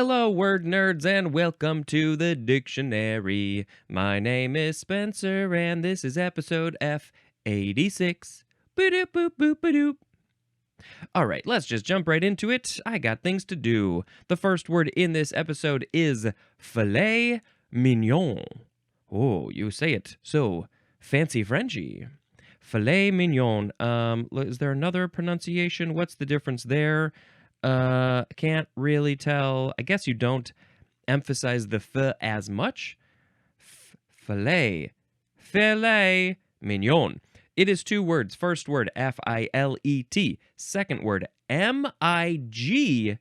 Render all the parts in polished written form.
Hello, word nerds, and welcome to the dictionary. My name is Spencer, and this is episode F86. Boop boop boop boop. All right, let's just jump right into it. I got things to do. The first word in this episode is filet mignon. Oh, you say it so fancy Frenchy. Filet mignon. Is there another pronunciation? What's the difference there? Can't really tell. I guess you don't emphasize the f as much. Filet. Filet mignon. It is two words. First word, F-I-L-E-T. Second word, M-I-G-N-O-N.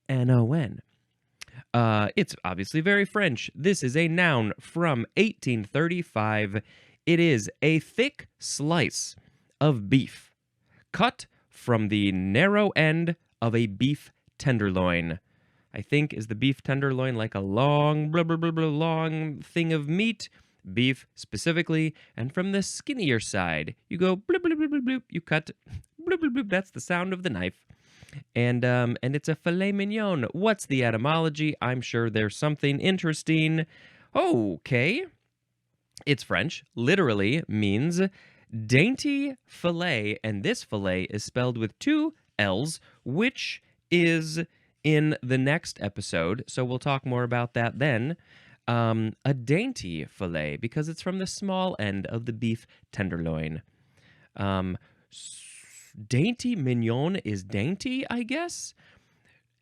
N-O-N. It's obviously very French. This is a noun from 1835. It is a thick slice of beef cut from the narrow end of a beef tenderloin. I think, is the beef tenderloin like a long, blah, blah, blah, blah, long thing of meat? Beef specifically, and from the skinnier side, you go bloop, bloop, bloop, bloop, bloop, you cut, bloop, bloop, bloop, that's the sound of the knife. And it's a filet mignon. What's the etymology? I'm sure there's something interesting. Okay. It's French, literally means dainty fillet, and this fillet is spelled with two L's, which is in the next episode, so we'll talk more about that then. A dainty fillet, because it's from the small end of the beef tenderloin. Dainty mignon is dainty, I guess?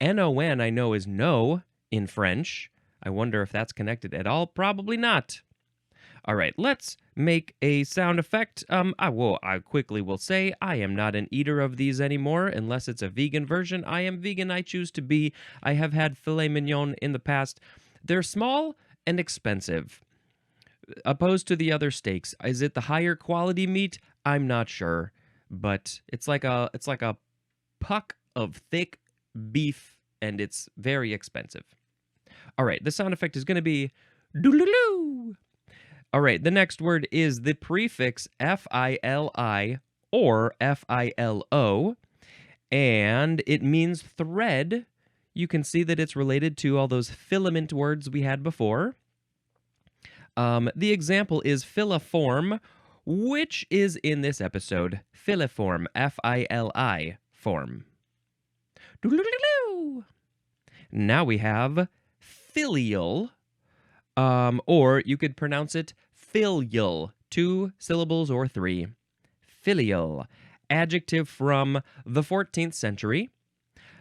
N-O-N, I know, is no in French. I wonder if that's connected at all. Probably not. All right, let's make a sound effect. I quickly will say I am not an eater of these anymore unless it's a vegan version. I am vegan. I choose to be. I have had filet mignon in the past. They're small and expensive, opposed to the other steaks. Is it the higher quality meat? I'm not sure, but it's like a puck of thick beef, and it's very expensive. All right, the sound effect is going to be doo-loo-loo. All right, the next word is the prefix F-I-L-I or F-I-L-O, and it means thread. You can see that it's related to all those filament words we had before. The example is filiform, which is in this episode filiform, F-I-L-I form. Now we have filial, or you could pronounce it filial, 2 syllables or 3. Filial, adjective from the 14th century.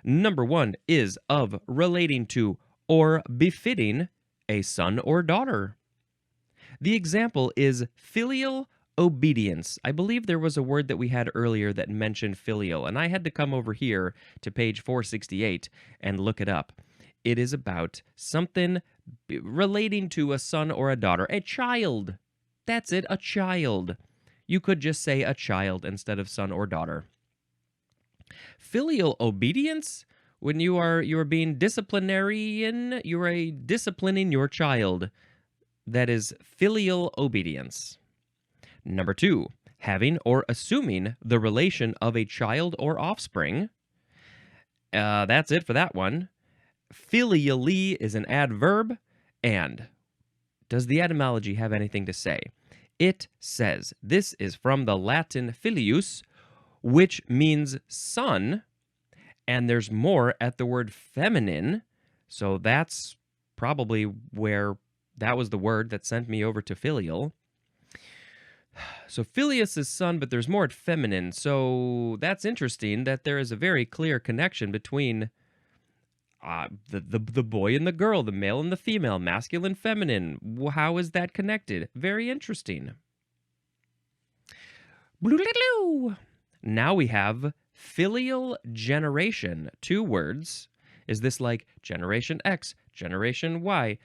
Number 1 is of relating to or befitting a son or daughter. The example is filial obedience. I believe there was a word that we had earlier that mentioned filial, and I had to come over here to page 468 and look it up. It is about something relating to a son or a daughter, a child. That's it, a child. You could just say a child instead of son or daughter. Filial obedience, when you are being disciplinarian, you are disciplining your child. That is filial obedience. Number 2, having or assuming the relation of a child or offspring. That's it for that one. Filially is an adverb, and does the etymology have anything to say? It says this is from the Latin filius, which means son, and there's more at the word feminine, so that's probably where that was the word that sent me over to filial. So filius is son, but there's more at feminine, so that's interesting that there is a very clear connection between the boy and the girl, the male and the female, masculine, feminine. How is that connected? Very interesting. Now we have filial generation. 2 words. Is this like Generation X, Generation Y,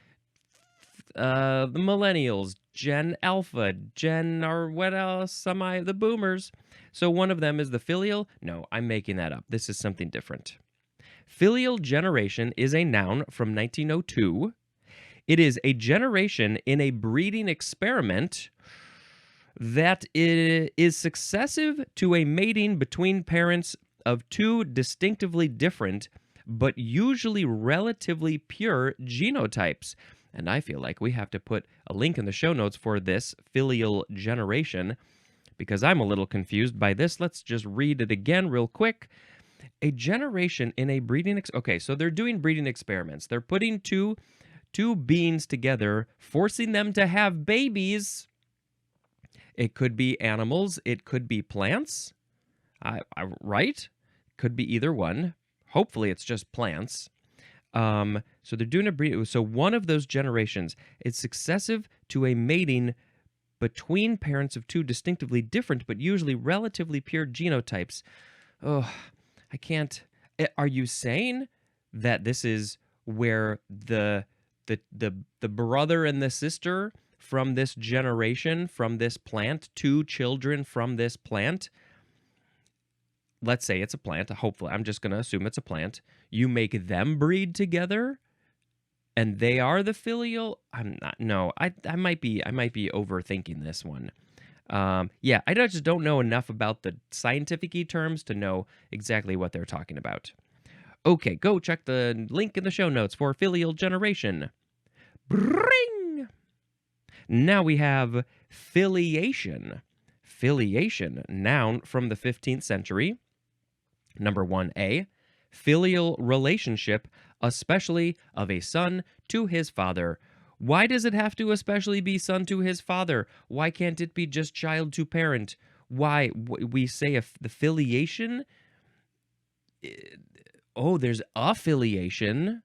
the millennials, Gen Alpha, or what else? The boomers. So one of them is the filial. No, I'm making that up. This is something different. Filial generation is a noun from 1902. It is a generation in a breeding experiment that is successive to a mating between parents of 2 distinctively different but usually relatively pure genotypes. And I feel like we have to put a link in the show notes for this filial generation because I'm a little confused by this. Let's just read it again real quick. A generation in a breeding... Okay, so they're doing breeding experiments. They're putting two beings together, forcing them to have babies. It could be animals. It could be plants. Right? Could be either one. Hopefully it's just plants. So they're doing a breeding. So one of those generations is successive to a mating between parents of two distinctively different but usually relatively pure genotypes. Oh, I can't. Are you saying that this is where the brother and the sister from this generation, from this plant, two children from this plant? Let's say it's a plant. Hopefully, I'm just going to assume it's a plant. You make them breed together, and they are the filial. I'm not. No, I might be overthinking this one. Yeah, I just don't know enough about the scientific-y terms to know exactly what they're talking about. Okay, go check the link in the show notes for filial generation. Bring! Now we have filiation. Filiation, noun from the 15th century. Number 1A, filial relationship, especially of a son to his father. Why does it have to especially be son to his father? Why can't it be just child to parent? Why we say the filiation? Oh, there's affiliation.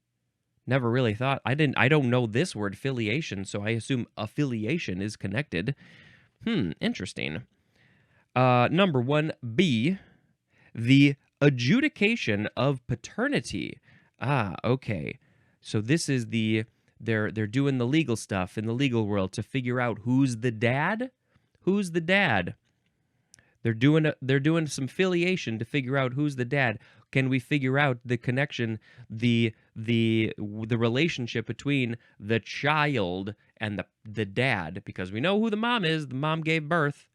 Never really thought. I don't know this word filiation, so I assume affiliation is connected. Interesting. Number 1B, the adjudication of paternity. Okay. So this is they're doing the legal stuff in the legal world to figure out who's the dad. Who's the dad? They're doing some filiation to figure out who's the dad. Can we figure out the connection, the relationship between the child and the dad? Because we know who the mom is. The mom gave birth.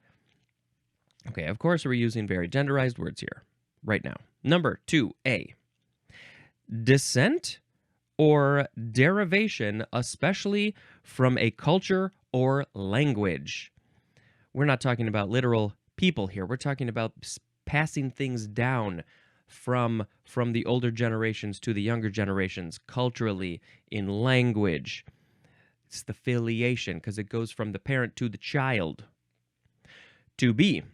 Okay, of course we're using very genderized words here right now. Number 2A. Descent or derivation, especially from a culture or language. We're not talking about literal people here. We're talking about passing things down from the older generations to the younger generations, culturally, in language. It's the filiation, because it goes from the parent to the child. 2B,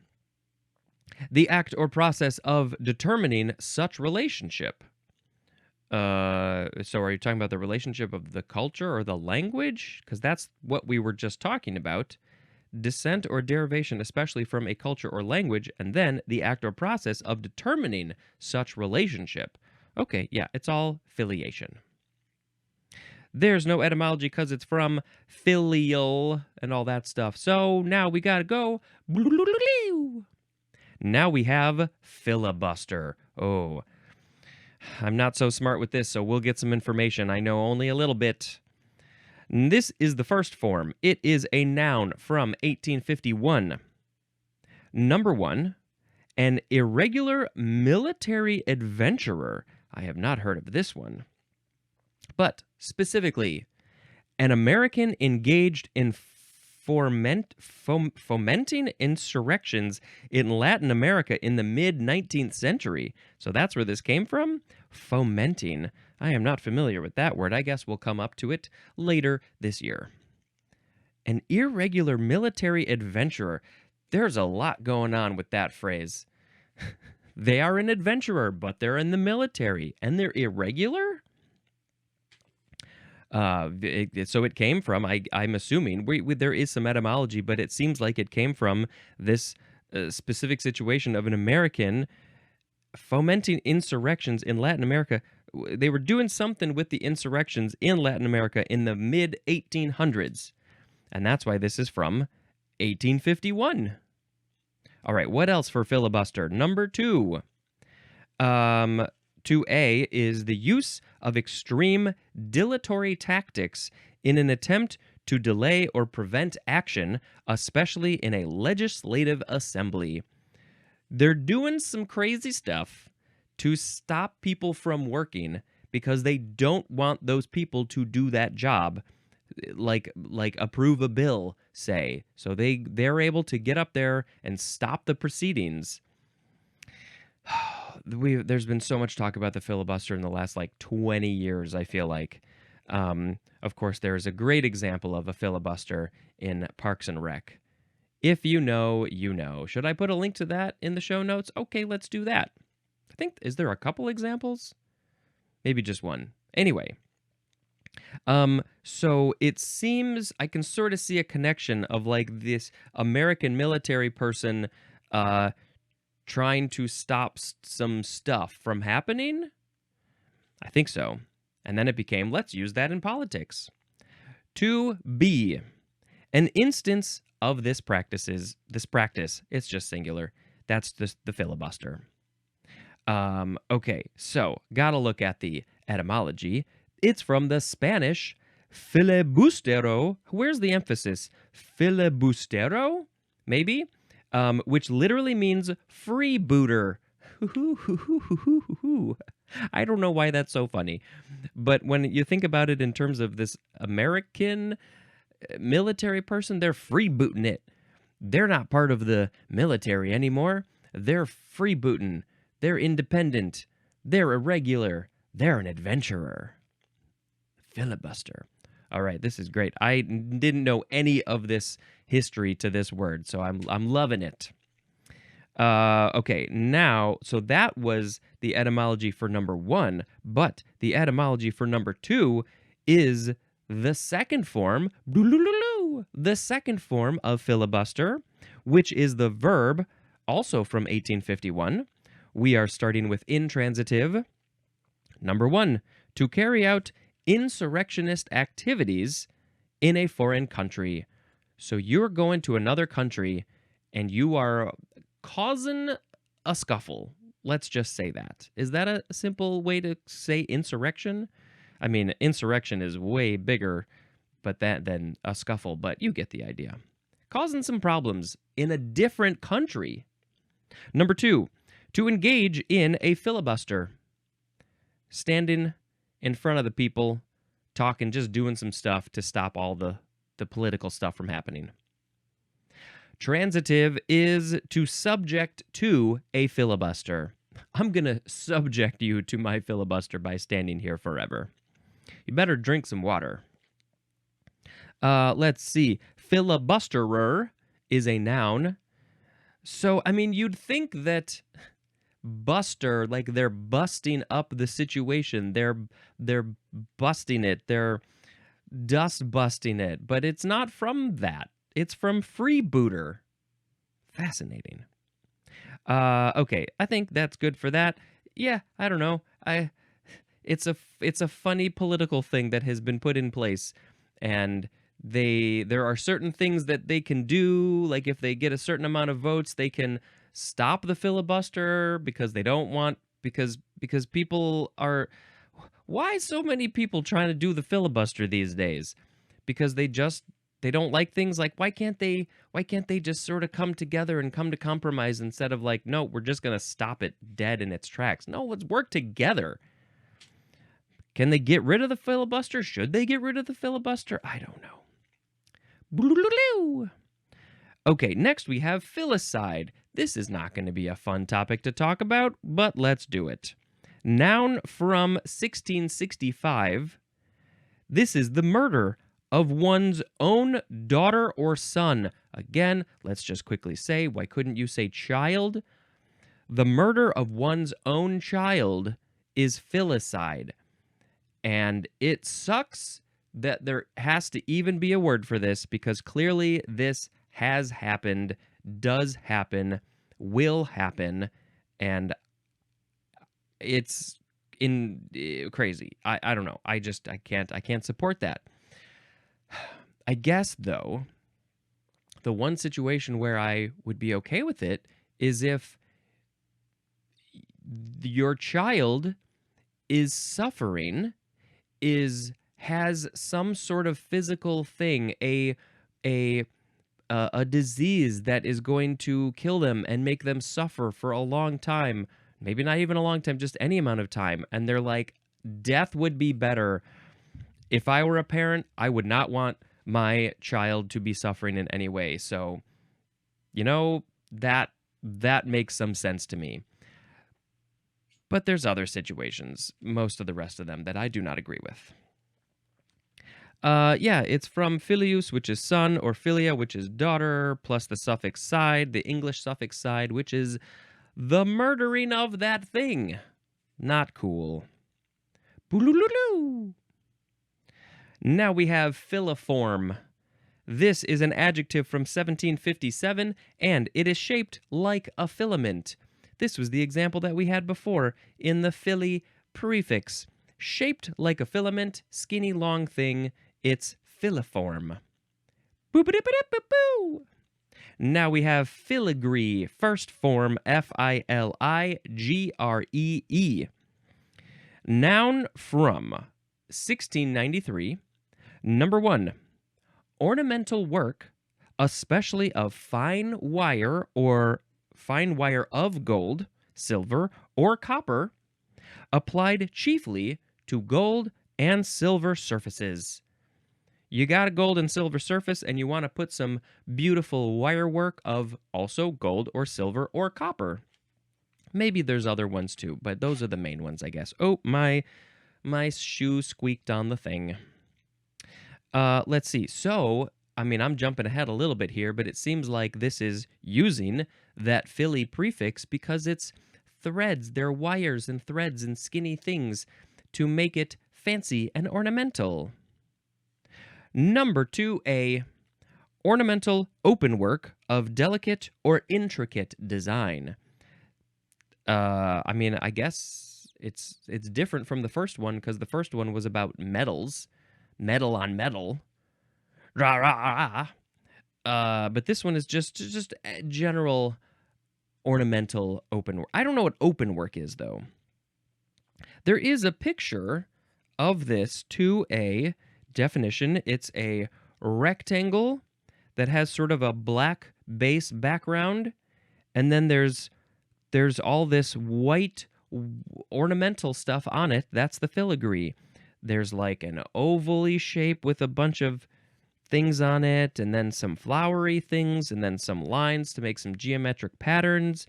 the act or process of determining such relationship. So are you talking about the relationship of the culture or the language? Because that's what we were just talking about. Descent or derivation, especially from a culture or language, and then the act or process of determining such relationship. Okay, yeah, it's all filiation. There's no etymology because it's from filial and all that stuff. So now we gotta go. Now we have filibuster. Oh, I'm not so smart with this, so we'll get some information. I know only a little bit. This is the first form. It is a noun from 1851. Number 1, an irregular military adventurer. I have not heard of this one. But specifically, an American engaged in fomenting insurrections in Latin America in the mid-19th century. So that's where this came from? Fomenting. I am not familiar with that word. I guess we'll come up to it later this year. An irregular military adventurer. There's a lot going on with that phrase. They are an adventurer, but they're in the military, and they're irregular? So it came from, I'm assuming, there is some etymology, but it seems like it came from this specific situation of an American fomenting insurrections in Latin America. They were doing something with the insurrections in Latin America in the mid-1800s, and that's why this is from 1851. All right, what else for filibuster? Number 2. 2A is the use of extreme dilatory tactics in an attempt to delay or prevent action, especially in a legislative assembly. They're doing some crazy stuff to stop people from working because they don't want those people to do that job, like approve a bill, say. So they're able to get up there and stop the proceedings. There's been so much talk about the filibuster in the last like 20 years, I feel like. Of course, there is a great example of a filibuster in Parks and Rec. If you know, you know. Should I put a link to that in the show notes? Okay, let's do that. I think, is there a couple examples? Maybe just one. Anyway, so it seems I can sort of see a connection of like this American military person trying to stop some stuff from happening. I think so. And then it became, let's use that in politics. 2B. An instance of this practice, it's just singular. That's the filibuster. Okay, so gotta look at the etymology. It's from the Spanish filibustero. Where's the emphasis? Filibustero? Maybe? Which literally means freebooter. I don't know why that's so funny. But when you think about it in terms of this American military person, they're freebooting it. They're not part of the military anymore. They're freebooting. They're independent. They're irregular. They're an adventurer. Filibuster. All right, this is great. I didn't know any of this history to this word, so I'm loving it. Okay, now, so that was the etymology for number 1, but the etymology for number 2 is the second form, the second form of filibuster, which is the verb, also from 1851. We are starting with intransitive. Number 1, to carry out insurrectionist activities in a foreign country. So you're going to another country and you are causing a scuffle. Let's just say that. Is that a simple way to say insurrection? I mean, insurrection is way bigger than a scuffle, but you get the idea. Causing some problems in a different country. Number 2, to engage in a filibuster. Standing in front of the people, talking, just doing some stuff to stop all the political stuff from happening. Transitive is to subject to a filibuster. I'm going to subject you to my filibuster by standing here forever. You better drink some water. Let's see. Filibusterer is a noun. So, I mean, you'd think that buster, like they're busting up the situation. They're busting it. They're dust busting it. But it's not from that. It's from freebooter. Fascinating. Okay, I think that's good for that. Yeah, I don't know. It's a funny political thing that has been put in place, and there are certain things that they can do, like if they get a certain amount of votes, they can stop the filibuster because they don't want because people are. Why so many people trying to do the filibuster these days? Because they don't like things. Like why can't they just sort of come together and come to compromise instead of like, no, we're just going to stop it dead in its tracks. No, let's work together. Can they get rid of the filibuster? Should they get rid of the filibuster? I don't know. Okay, next we have filicide. This is not going to be a fun topic to talk about, but let's do it. Noun from 1665. This is the murder of one's own daughter or son. Again, let's just quickly say, why couldn't you say child? The murder of one's own child is filicide. And it sucks that there has to even be a word for this because clearly this has happened, does happen, will happen, and it's crazy. I don't know. I can't support that. I guess, though, the one situation where I would be okay with it is if your child is suffering, has some sort of physical thing, a disease that is going to kill them and make them suffer for a long time, maybe not even a long time, just any amount of time. And they're like, death would be better. If I were a parent, I would not want my child to be suffering in any way. So, that makes some sense to me. But there's other situations, most of the rest of them, that I do not agree with. Yeah, it's from filius, which is son, or filia, which is daughter, plus the suffix side, the English suffix side, which is the murdering of that thing. Not cool. Boolululu. Now we have filiform. This is an adjective from 1757, and it is shaped like a filament. This was the example that we had before in the fili prefix. Shaped like a filament, skinny long thing, it's filiform. Boop-a-dip-a-dip-a-boo. Now we have filigree, first form F-I-L-I-G-R-E-E. Noun from 1693. Number 1, ornamental work, especially of fine wire of gold, silver, or copper, applied chiefly to gold and silver surfaces. You got a gold and silver surface and you want to put some beautiful wire work of also gold or silver or copper. Maybe there's other ones too, but those are the main ones, I guess. Oh, my shoe squeaked on the thing. Let's see. So, I'm jumping ahead a little bit here, but it seems like this is using that fili prefix because it's threads. They're wires and threads and skinny things to make it fancy and ornamental. Number 2A, ornamental openwork of delicate or intricate design. I guess it's different from the first one because the first one was about metals. Metal on metal. Rah, rah, rah. But this one is just general ornamental open work. I don't know what open work is, though. There is a picture of this to a definition. It's a rectangle that has sort of a black base background, and then there's all this white ornamental stuff on it. That's the filigree. There's like an oval-y shape with a bunch of things on it, and then some flowery things, and then some lines to make some geometric patterns.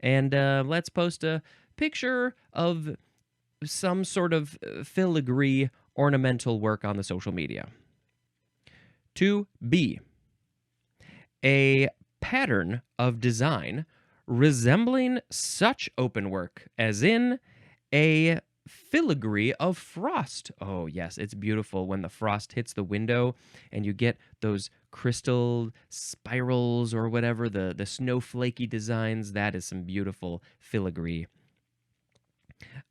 And let's post a picture of some sort of filigree ornamental work on the social media. 2B, a pattern of design resembling such open work as in a filigree of frost. Oh, yes, it's beautiful when the frost hits the window and you get those crystal spirals or whatever, the snowflakey designs. That is some beautiful filigree.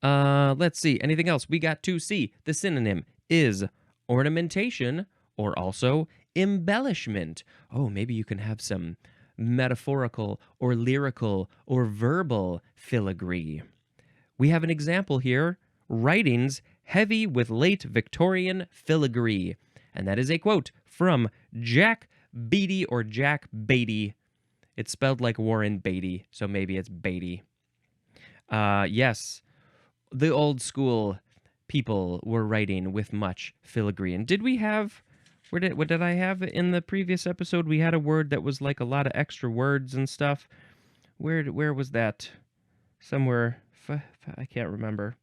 Let's see. Anything else? We got 2C. The synonym is ornamentation or also embellishment. Oh, maybe you can have some metaphorical or lyrical or verbal filigree. We have an example here, writings heavy with late Victorian filigree. And that is a quote from Jack Beatty or Jack Beatty. It's spelled like Warren Beatty, so maybe it's Beatty. Yes, the old school people were writing with much filigree. And did we have, what did I have in the previous episode? We had a word that was like a lot of extra words and stuff. Where was that? Somewhere. I can't remember.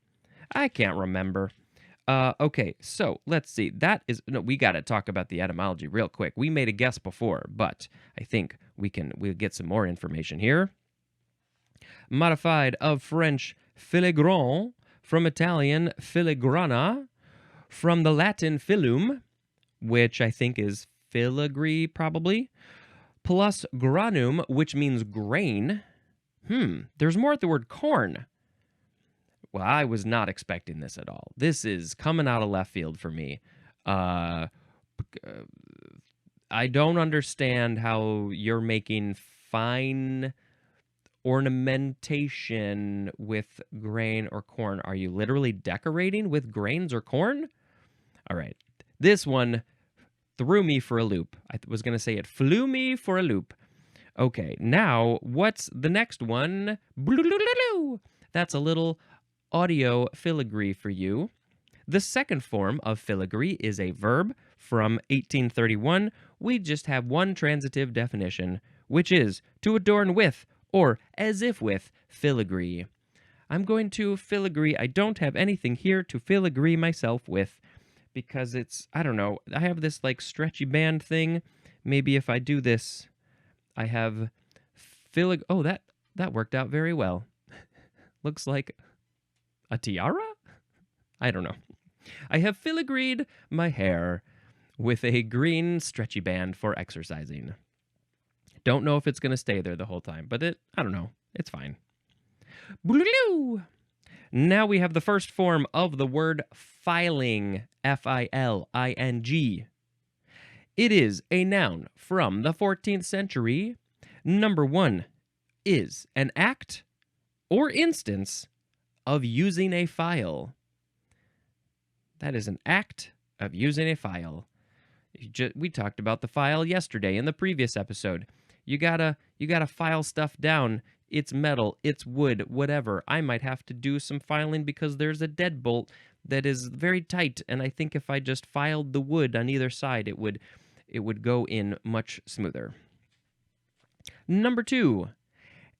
Okay, so let's see. We got to talk about the etymology real quick. We made a guess before, but I think we'll get some more information here. Modified of French filigron, from Italian filigrana, from the Latin filum, which I think is filigree probably, plus granum, which means grain. There's more at the word corn. Well, I was not expecting this at all. This is coming out of left field for me. I don't understand how you're making fine ornamentation with grain or corn. Are you literally decorating with grains or corn? All right. This one threw me for a loop. I was going to say it flew me for a loop. Okay, now what's the next one? That's a little audio filigree for you. The second form of filigree is a verb from 1831. We just have one transitive definition, which is to adorn with or as if with filigree. I'm going to filigree. I don't have anything here to filigree myself with because it's, I don't know, I have this like stretchy band thing. Maybe if I do this, I have oh, that worked out very well. Looks like a tiara? I don't know. I have filigreed my hair with a green stretchy band for exercising. Don't know if it's going to stay there the whole time, but I don't know. It's fine. Now we have the first form of the word filing, F-I-L-I-N-G. It is a noun from the 14th century. Number 1 is an act or instance of using a file. That is an act of using a file. We talked about the file yesterday in the previous episode. You gotta file stuff down. It's metal, it's wood, whatever. I might have to do some filing because there's a deadbolt that is very tight, and I think if I just filed the wood on either side, it would go in much smoother. Number 2,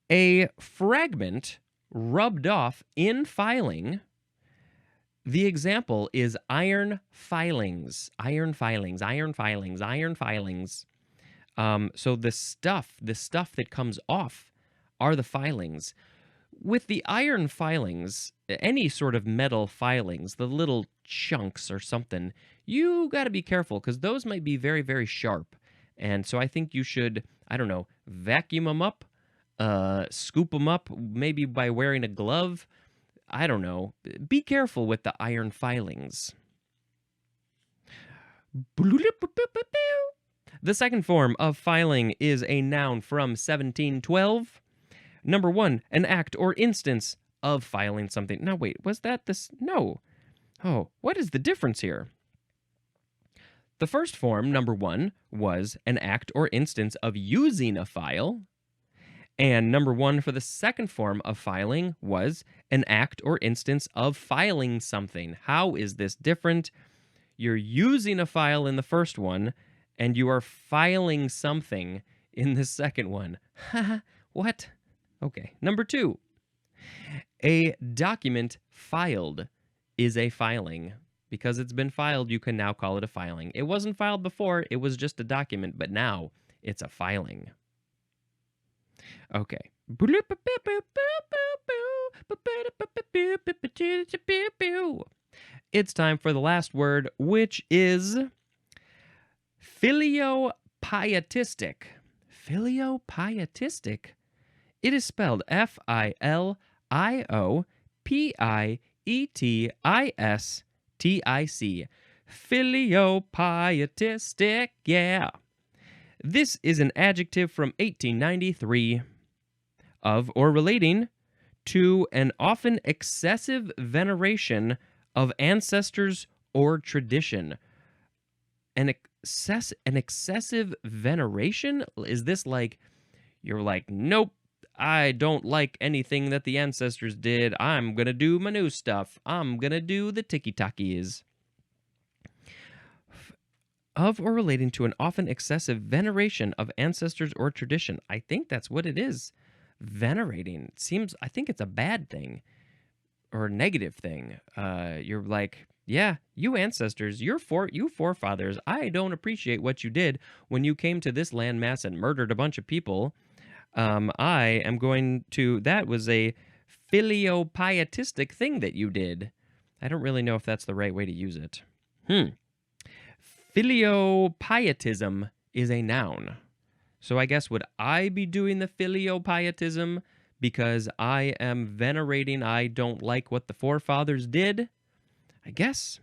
a fragment rubbed off in filing. The example is iron filings. Iron filings, iron filings, iron filings. So the stuff that comes off are the filings. With the iron filings, any sort of metal filings, the little chunks or something, you got to be careful because those might be very, very sharp. And so I think you should, I don't know, vacuum them up, scoop them up, maybe by wearing a glove. I don't know. Be careful with the iron filings. The second form of filing is a noun from 1712. Number 1, an act or instance of filing something. Now, wait, was that this? No. Oh, what is the difference here? The first form, number 1, was an act or instance of using a file. And number 1 for the second form of filing was an act or instance of filing something. How is this different? You're using a file in the first one, and you are filing something in the second one. What? Okay. Number 2, a document filed is a filing. Because it's been filed, you can now call it a filing. It wasn't filed before, it was just a document, but now it's a filing. Okay. It's time for the last word, which is filiopietistic. Filiopietistic? It is spelled F-I-L-I-O-P-I-E-T-I-S-T-I-C. Filiopietistic, yeah. This is an adjective from 1893 of or relating to an often excessive veneration of ancestors or tradition. An excessive veneration? Is this like, you're like, nope, I don't like anything that the ancestors did. I'm going to do my new stuff. I'm going to do the tiki-takis. Of or relating to an often excessive veneration of ancestors or tradition. I think that's what it is. Venerating. I think it's a bad thing or a negative thing. You're like, yeah, you ancestors, you forefathers, I don't appreciate what you did when you came to this landmass and murdered a bunch of people. That was a filiopietistic thing that you did. I don't really know if that's the right way to use it. Filiopietism is a noun. So I guess would I be doing the filiopietism because I am venerating, I don't like what the forefathers did? I guess.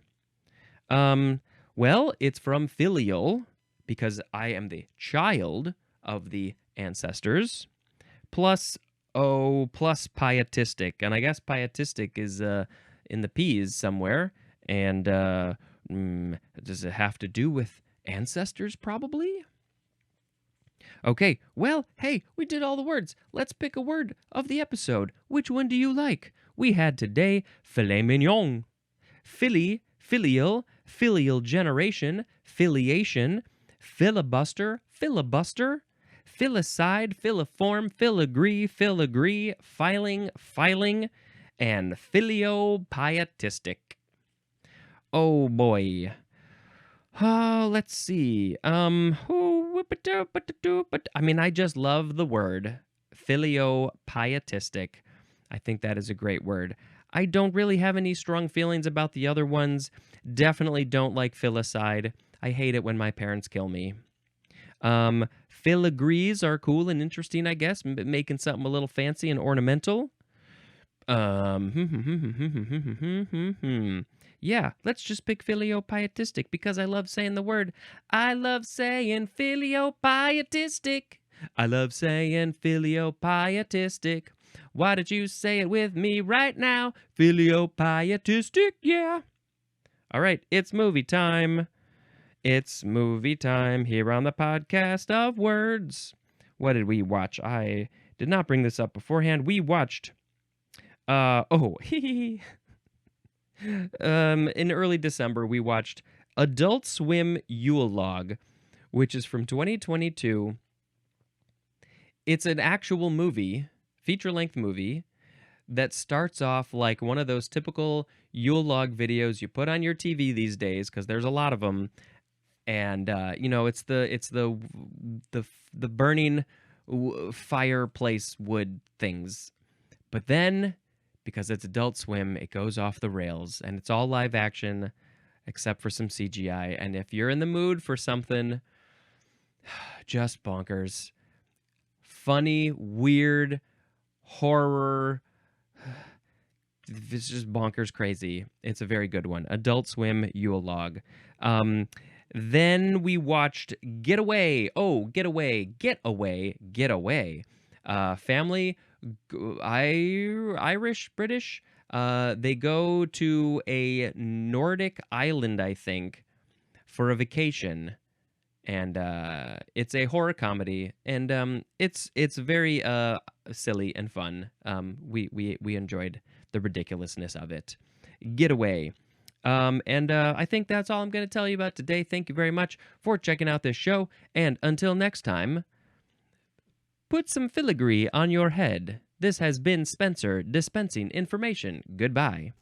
Well, it's from filial because I am the child of the ancestors, plus pietistic. And I guess pietistic is in the P's somewhere. And does it have to do with ancestors, probably? Okay, well, hey, we did all the words. Let's pick a word of the episode. Which one do you like? We had today filet mignon, filial generation, filiation, filibuster, filicide, filiform, filigree, filing, and filiopietistic. Oh boy. Oh, let's see. I mean, I just love the word filiopietistic. I think that is a great word. I don't really have any strong feelings about the other ones. Definitely don't like filicide. I hate it when my parents kill me. Filigrees are cool and interesting, I guess, making something a little fancy and ornamental. Yeah, let's just pick filiopietistic because I love saying the word. I love saying filiopietistic. I love saying filiopietistic. Why don't you say it with me right now? Filiopietistic, yeah. All right, it's movie time. It's movie time here on the podcast of words. What did we watch? I did not bring this up beforehand. We watched in early December, we watched Adult Swim Yule Log, which is from 2022. It's an actual movie, feature-length movie, that starts off like one of those typical Yule Log videos you put on your TV these days, because there's a lot of them. And it's the burning fireplace wood things. But then, because it's Adult Swim, it goes off the rails, and it's all live action, except for some CGI. And if you're in the mood for something just bonkers, funny, weird, horror, it's just bonkers crazy, it's a very good one. Adult Swim Yule Log. Then we watched Getaway. Family, Irish, British. They go to a Nordic island, I think, for a vacation, and it's a horror comedy, and it's very silly and fun. We enjoyed the ridiculousness of it. Getaway. I think that's all I'm going to tell you about today. Thank you very much for checking out this show, and until next time, put some filigree on your head. This has been Spencer dispensing information. Goodbye.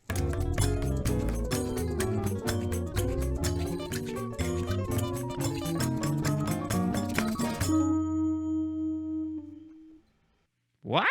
What?